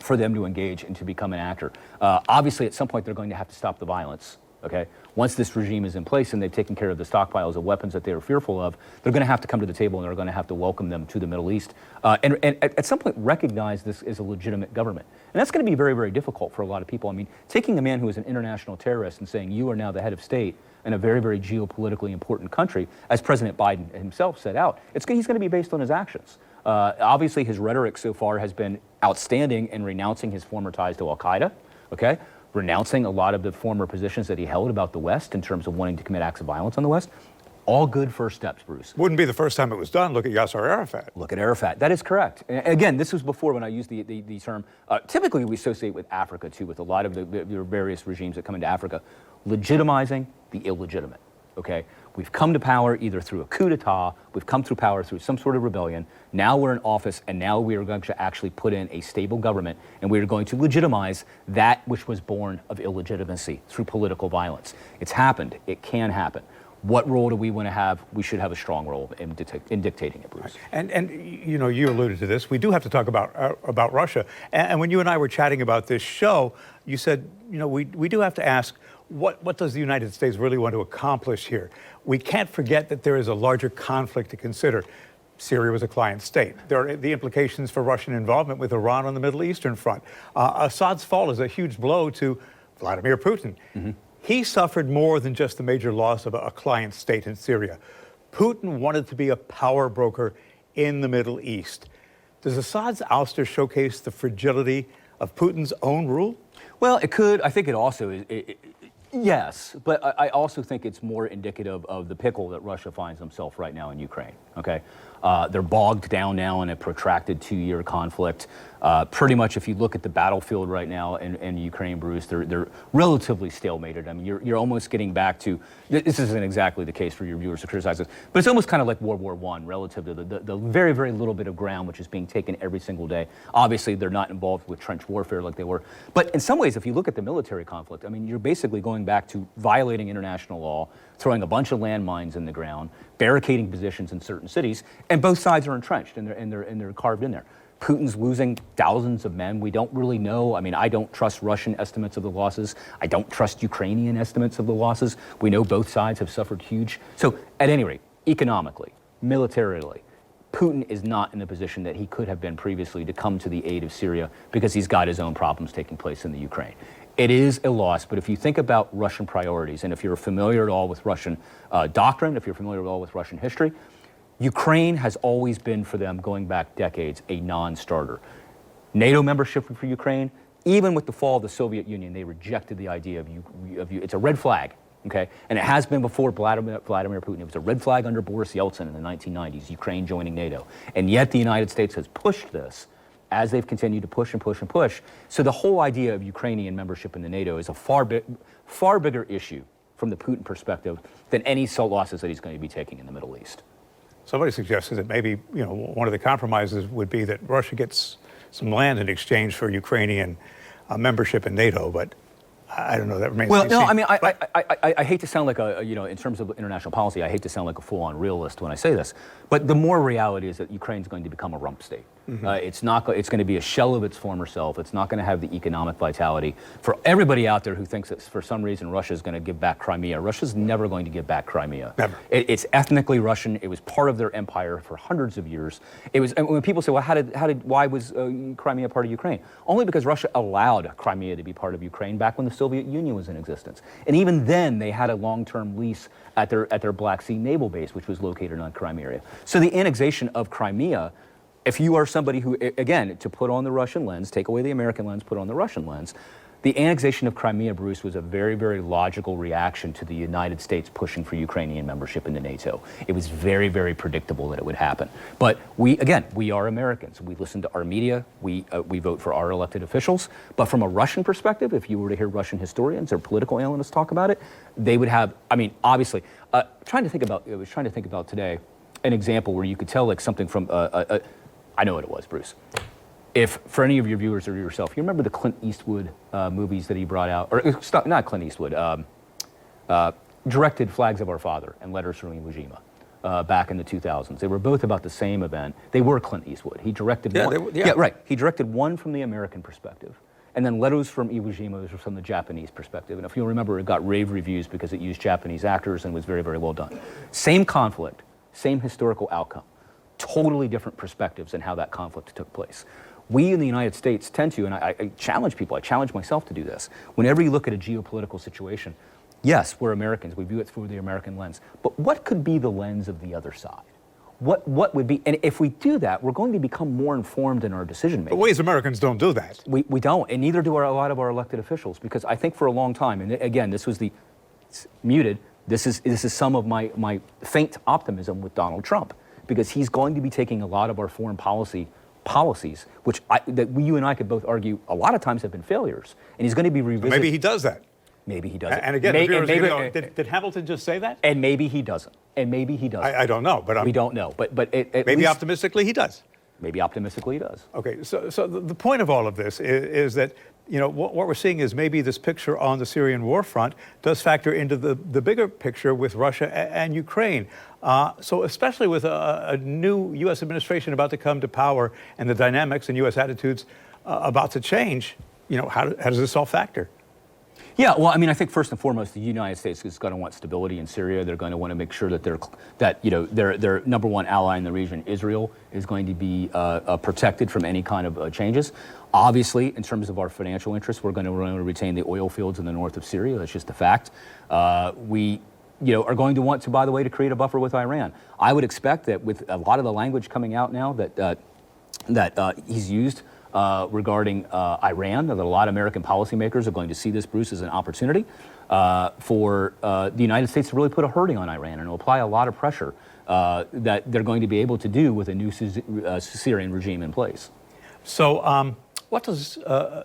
for them to engage and to become an actor. Obviously, at some point, they're going to have to stop the violence, okay? Once this regime is in place and they've taken care of the stockpiles of weapons that they were fearful of, they're going to have to come to the table and they're going to have to welcome them to the Middle East. And at some point, recognize this as a legitimate government. And that's going to be very, very difficult for a lot of people. I mean, taking a man who is an international terrorist and saying, you are now the head of state in a very, very geopolitically important country, as President Biden himself set out, he's going to be based on his actions. Obviously, his rhetoric so far has been outstanding in renouncing his former ties to al-Qaeda, okay? Renouncing a lot of the former positions that he held about the West in terms of wanting to commit acts of violence on the West. All good first steps, Bruce. Wouldn't be the first time it was done. Look at Yasser Arafat. Look at Arafat. That is correct. And again, this was before when I used the term. Typically, we associate with Africa, too, with a lot of the various regimes that come into Africa, legitimizing the illegitimate, okay? We've come to power either through a coup d'etat, we've come through power through some sort of rebellion, now we're in office, and now we are going to actually put in a stable government, and we are going to legitimize that which was born of illegitimacy through political violence. It's happened. It can happen. What role do we want to have? We should have a strong role in dictating it, Bruce. And you know, you alluded to this. We do have to talk about Russia. And when you and I were chatting about this show, you said, you know, we do have to ask, what does the United States really want to accomplish here? We can't forget that there is a larger conflict to consider. Syria was a client state. There are the implications for Russian involvement with Iran on the Middle Eastern front. Assad's fall is a huge blow to Vladimir Putin. Mm-hmm. He suffered more than just the major loss of a client state in Syria. Putin wanted to be a power broker in the Middle East. Does Assad's ouster showcase the fragility of Putin's own rule? Well, it could. I think it also is. Yes, but I also think it's more indicative of the pickle that Russia finds themselves right now in Ukraine, okay? They're bogged down now in a protracted 2-year conflict. Pretty much if you look at the battlefield right now in Ukraine, Bruce, they're relatively stalemated. I mean, you're almost getting back to, this isn't exactly the case for your viewers to criticize this, but it's almost kind of like World War I relative to the very, very little bit of ground which is being taken every single day. Obviously, they're not involved with trench warfare like they were. But in some ways, if you look at the military conflict, I mean, you're basically going back to violating international law, throwing a bunch of landmines in the ground, barricading positions in certain cities, and both sides are entrenched and they're carved in there. Putin's losing thousands of men. We don't really know. I mean, I don't trust Russian estimates of the losses. I don't trust Ukrainian estimates of the losses. We know both sides have suffered huge. So at any rate, economically, militarily, Putin is not in the position that he could have been previously to come to the aid of Syria because he's got his own problems taking place in the Ukraine. It is a loss, but if you think about Russian priorities, and if you're familiar at all with Russian doctrine, if you're familiar at all with Russian history, Ukraine has always been for them, going back decades, a non-starter. NATO membership for Ukraine, even with the fall of the Soviet Union, they rejected the idea of it's a red flag, okay? And it has been before Vladimir Putin. It was a red flag under Boris Yeltsin in the 1990s, Ukraine joining NATO. And yet the United States has pushed this as they've continued to push and push and push. So the whole idea of Ukrainian membership in the NATO is a far bigger issue from the Putin perspective than any losses that he's going to be taking in the Middle East. Somebody suggested that maybe, you know, one of the compromises would be that Russia gets some land in exchange for Ukrainian membership in NATO, but I don't know. That remains to be seen. I mean, I hate to sound like in terms of international policy, I hate to sound like a full-on realist when I say this, but the more reality is that Ukraine's going to become a rump state. Mm-hmm. It's going to be a shell of its former self. It's not going to have the economic vitality. For everybody out there who thinks that for some reason Russia's going to give back Crimea, Russia's never going to give back Crimea. Never. It's ethnically Russian. It was part of their empire for hundreds of years. It was. And when people say, well, why was Crimea part of Ukraine? Only because Russia allowed Crimea to be part of Ukraine back when the Soviet Union was in existence. And even then, they had a long-term lease at their Black Sea naval base, which was located on Crimea. So the annexation of Crimea, if you are somebody who, again, to put on the Russian lens, take away the American lens, put on the Russian lens, the annexation of Crimea, Bruce, was a very, very logical reaction to the United States pushing for Ukrainian membership into NATO. It was very, very predictable that it would happen. But we are Americans. We listen to our media. We vote for our elected officials. But from a Russian perspective, if you were to hear Russian historians or political analysts talk about it, they would have, I mean, obviously, I was trying to think about today an example where you could tell like something from I know what it was, Bruce. If, for any of your viewers or yourself, you remember the Clint Eastwood movies that he brought out, or not Clint Eastwood, directed Flags of Our Father and Letters from Iwo Jima back in the 2000s. They were both about the same event. They were Clint Eastwood. He directed one. Right. He directed one from the American perspective, and then Letters from Iwo Jima was from the Japanese perspective. And if you'll remember, it got rave reviews because it used Japanese actors and was very, very well done. Same conflict, same historical outcome, totally different perspectives in how that conflict took place. We in the United States tend to, and I challenge people, I challenge myself to do this, whenever you look at a geopolitical situation, yes, we're Americans, we view it through the American lens, but what could be the lens of the other side? What would be, and if we do that, we're going to become more informed in our decision making. But we as Americans don't do that. We don't, and neither do a lot of our elected officials, because I think for a long time, and again, this was it's muted, this is some of my faint optimism with Donald Trump, because he's going to be taking a lot of our foreign policies, which you and I could both argue a lot of times have been failures, and he's going to be revisiting. Maybe he does that. Maybe he doesn't. And again, did Hamilton just say that? And maybe he doesn't. And maybe he doesn't. I don't know, but we don't know. But maybe optimistically he does. Maybe optimistically he does. Okay, so the point of all of this is that, you know, what we're seeing is maybe this picture on the Syrian war front does factor into the bigger picture with Russia and Ukraine. So especially with a new U.S. administration about to come to power and the dynamics and U.S. attitudes about to change, you know, how does this all factor? Yeah, well, I mean, I think first and foremost, the United States is going to want stability in Syria. They're going to want to make sure that their number one ally in the region, Israel, is going to be protected from any kind of changes. Obviously, in terms of our financial interests, we're going to retain the oil fields in the north of Syria. That's just a fact. We are going to want to, by the way, to create a buffer with Iran. I would expect that with a lot of the language coming out now that he's used regarding Iran, that a lot of American policymakers are going to see this, Bruce, as an opportunity for the United States to really put a hurting on Iran and to apply a lot of pressure that they're going to be able to do with a new Syrian regime in place. So what does the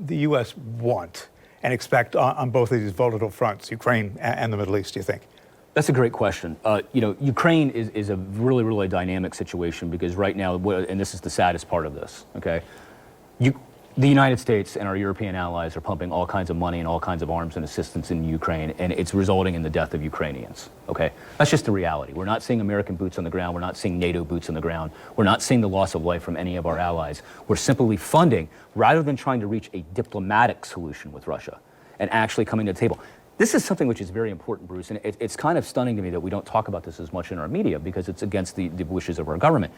U.S. want and expect on both of these volatile fronts, Ukraine and the Middle East, do you think? That's a great question. Ukraine is a really, really dynamic situation because right now, and this is the saddest part of this, okay? The United States and our European allies are pumping all kinds of money and all kinds of arms and assistance in Ukraine, and it's resulting in the death of Ukrainians, okay? That's just the reality. We're not seeing American boots on the ground. We're not seeing NATO boots on the ground. We're not seeing the loss of life from any of our allies. We're simply funding rather than trying to reach a diplomatic solution with Russia and actually coming to the table. This is something which is very important, Bruce, and it's kind of stunning to me that we don't talk about this as much in our media because it's against the wishes of our government.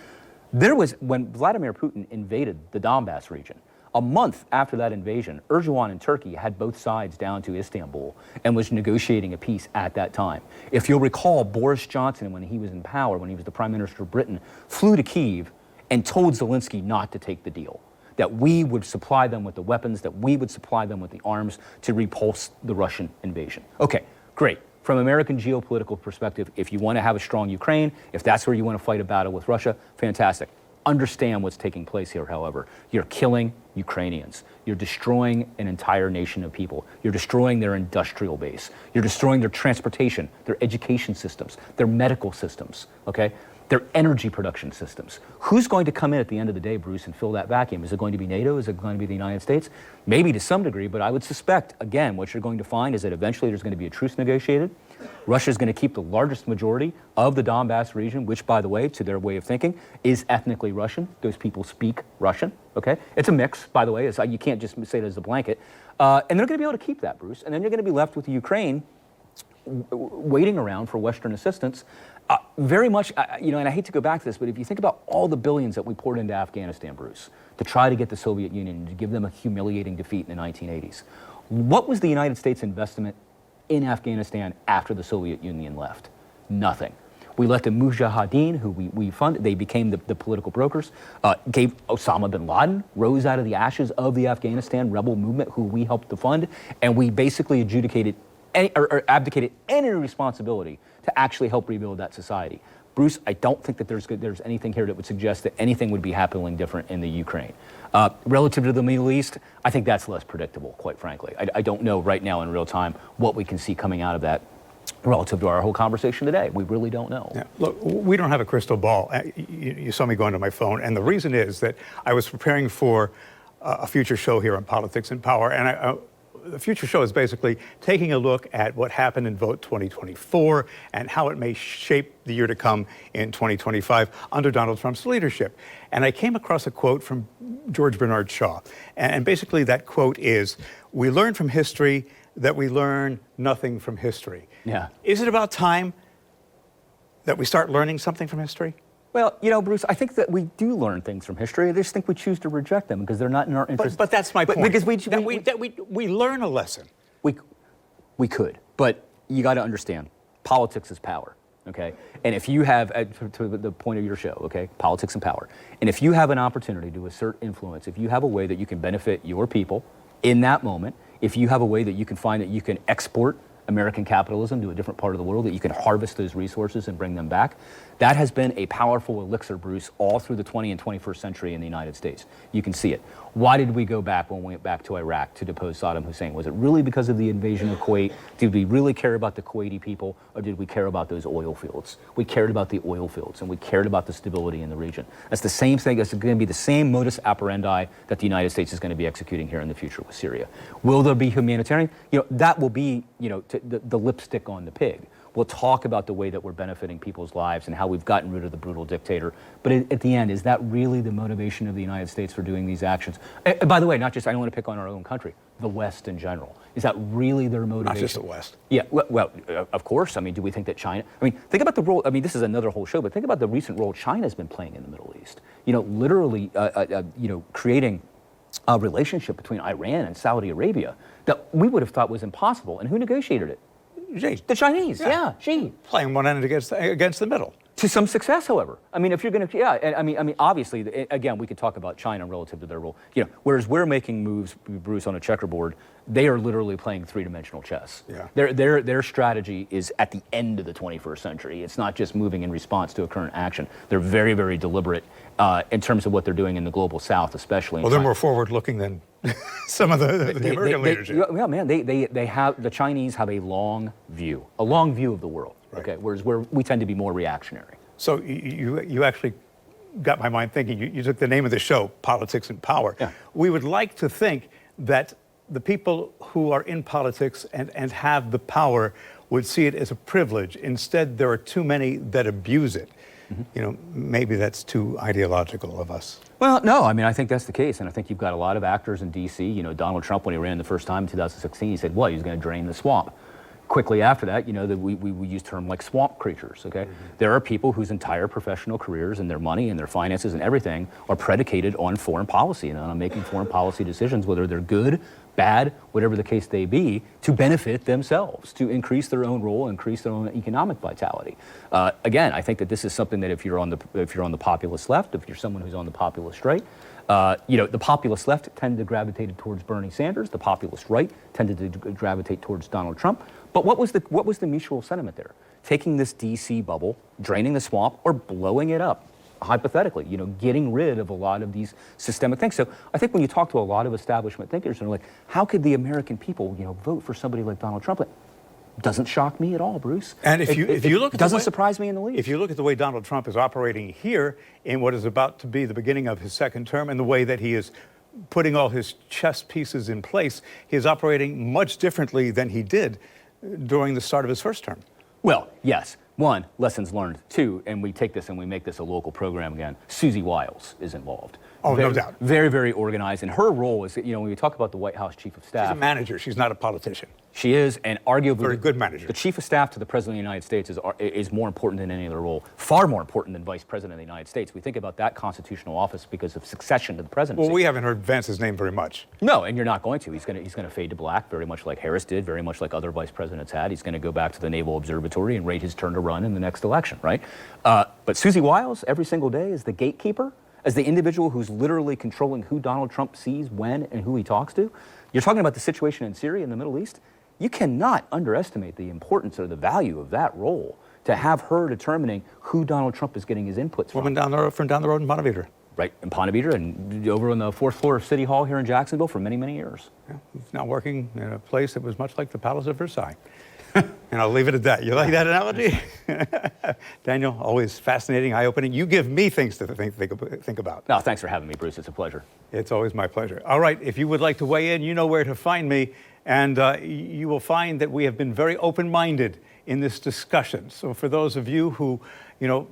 When Vladimir Putin invaded the Donbass region, a month after that invasion, Erdogan and Turkey had both sides down to Istanbul and was negotiating a peace at that time. If you'll recall, Boris Johnson, when he was in power, when he was the Prime Minister of Britain, flew to Kyiv and told Zelensky not to take the deal, that we would supply them with the weapons, that we would supply them with the arms to repulse the Russian invasion. Okay, great. From an American geopolitical perspective, if you want to have a strong Ukraine, if that's where you want to fight a battle with Russia, fantastic. Understand what's taking place here, however. You're killing Ukrainians. You're destroying an entire nation of people. You're destroying their industrial base. You're destroying their transportation, their education systems, their medical systems, okay? Their energy production systems. Who's going to come in at the end of the day, Bruce, and fill that vacuum? Is it going to be NATO? Is it going to be the United States? Maybe to some degree, but I would suspect, again, what you're going to find is that eventually there's going to be a truce negotiated. Russia's going to keep the largest majority of the Donbass region, which, by the way, to their way of thinking, is ethnically Russian. Those people speak Russian, okay? It's a mix, by the way. You can't just say it as a blanket. And they're going to be able to keep that, Bruce. And then you're going to be left with Ukraine waiting around for Western assistance. Very much, and I hate to go back to this, but if you think about all the billions that we poured into Afghanistan, Bruce, to try to get the Soviet Union, to give them a humiliating defeat in the 1980s, what was the United States investment in Afghanistan after the Soviet Union left? Nothing. We let the Mujahideen, who we funded, they became the political brokers, gave Osama bin Laden, rose out of the ashes of the Afghanistan rebel movement, who we helped to fund, and we basically abdicated any responsibility to actually help rebuild that society. Bruce, I don't think that there's anything here that would suggest that anything would be happening different in the Ukraine. Relative to the Middle East, I think that's less predictable, quite frankly. I don't know right now in real time what we can see coming out of that. relative to our whole conversation today. We really don't know. Yeah. Look, we don't have a crystal ball. You saw me going to my phone, and the reason is that I was preparing for a future show here on Politics and Power, and the future show is basically taking a look at what happened in Vote 2024 and how it may shape the year to come in 2025 under Donald Trump's leadership. And I came across a quote from George Bernard Shaw, and basically that quote is, "We learn from history that we learn nothing from history." Yeah. Is it about time that we start learning something from history? Well, you know, Bruce, I think that we do learn things from history. I just think we choose to reject them because they're not in our interest. But that's my point. Because we learn a lesson. We could, but you got to understand, politics is power, okay? And if you have, to the point of your show, okay, politics and power, and if you have an opportunity to assert influence, if you have a way that you can benefit your people in that moment, if you have a way that you can find that you can export American capitalism to a different part of the world, that you can harvest those resources and bring them back, that has been a powerful elixir, Bruce, all through the 20th and 21st century in the United States. You can see it. Why did we go back when we went back to Iraq to depose Saddam Hussein? Was it really because of the invasion of Kuwait? Did we really care about the Kuwaiti people, or did we care about those oil fields? We cared about the oil fields, and we cared about the stability in the region. That's the same thing. It's going to be the same modus operandi that the United States is going to be executing here in the future with Syria. Will there be humanitarian? You know, that will be, you know, the lipstick on the pig. We'll talk about the way that we're benefiting people's lives and how we've gotten rid of the brutal dictator. But at the end, is that really the motivation of the United States for doing these actions? And by the way, not just, I don't want to pick on our own country, the West in general. Is that really their motivation? Not just the West. Yeah, well, of course. I mean, do we think that China, I mean, think about the role, I mean, this is another whole show, but think about the recent role China's been playing in the Middle East. You know, literally, you know, creating a relationship between Iran and Saudi Arabia that we would have thought was impossible. And who negotiated it? Xi. The Chinese, yeah, Xi. Playing one end against the middle. To some success, however. I mean, if you're going to, yeah, and I mean, obviously, again, we could talk about China relative to their role. You know, whereas we're making moves, Bruce, on a checkerboard, they are literally playing three-dimensional chess. Yeah. Their strategy is at the end of the 21st century. It's not just moving in response to a current action. They're very, very deliberate in terms of what they're doing in the global South, especially. Well, they're more forward-looking than some of the American leadership. Yeah, man, they have, the Chinese have a long view of the world. Right. Okay, whereas we tend to be more reactionary. So you actually got my mind thinking. You took the name of the show, Politics and Power. Yeah. We would like to think that the people who are in politics and have the power would see it as a privilege. Instead, there are too many that abuse it. Mm-hmm. You know, maybe that's too ideological of us. Well, no, I mean, I think that's the case. And I think you've got a lot of actors in D.C. You know, Donald Trump, when he ran the first time in 2016, he said, well, he was going to drain the swamp. Quickly after that, you know, we use terms like swamp creatures, okay? Mm-hmm. There are people whose entire professional careers and their money and their finances and everything are predicated on foreign policy and on making foreign policy decisions, whether they're good, bad, whatever the case may be, to benefit themselves, to increase their own role, increase their own economic vitality. Again, I think that this is something that if you're on the populist left, if you're someone who's on the populist right, you know, the populist left tended to gravitate towards Bernie Sanders. The populist right tended to gravitate towards Donald Trump. But what was the mutual sentiment there? Taking this D.C. bubble, draining the swamp, or blowing it up, hypothetically, you know, getting rid of a lot of these systemic things. So I think when you talk to a lot of establishment thinkers, they're like, how could the American people, you know, vote for somebody like Donald Trump? Doesn't shock me at all, Bruce. And if you look, it doesn't surprise me in the least. If you look at the way Donald Trump is operating here in what is about to be the beginning of his second term, and the way that he is putting all his chess pieces in place, he is operating much differently than he did during the start of his first term. Well, yes. One, lessons learned. Two, and we take this and we make this a local program again, Susie Wiles is involved. Oh, no doubt. Very, very organized. And her role is, you know, when we talk about the White House Chief of Staff. She's a manager. She's not a politician. She is, and arguably very good manager. The Chief of Staff to the President of the United States is more important than any other role, far more important than Vice President of the United States. We think about that constitutional office because of succession to the presidency. Well, we haven't heard Vance's name very much. No, and you're not going to. He's going to fade to black, very much like Harris did, very much like other vice presidents had. He's going to go back to the Naval Observatory and wait his turn to run in the next election, right? But Susie Wiles, every single day, is the gatekeeper, as the individual who's literally controlling who Donald Trump sees, when, and who he talks to. You're talking about the situation in Syria and the Middle East. You cannot underestimate the importance or the value of that role, to have her determining who Donald Trump is getting his inputs from. Woman down the road in Ponte Vedra. Right, in Ponte Vedra and over on the 4th floor of City Hall here in Jacksonville for many, many years. Yeah, he's now working in a place that was much like the Palace of Versailles. And I'll leave it at that. You like that analogy? Daniel, always fascinating, eye-opening. You give me things to think about. No, thanks for having me, Bruce. It's a pleasure. It's always my pleasure. All right, if you would like to weigh in, you know where to find me. And you will find that we have been very open-minded in this discussion. So for those of you who,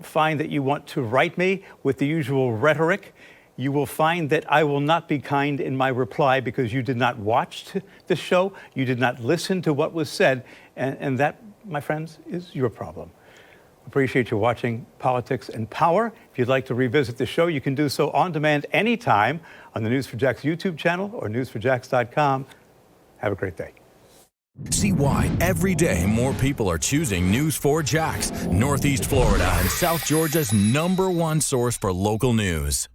find that you want to write me with the usual rhetoric, you will find that I will not be kind in my reply because you did not watch the show, you did not listen to what was said, and that, my friends, is your problem. Appreciate you watching Politics and Power. If you'd like to revisit the show, you can do so on demand anytime on the News4JAX YouTube channel or news4jax.com. Have a great day. See why every day more people are choosing News4JAX, Northeast Florida and South Georgia's #1 source for local news.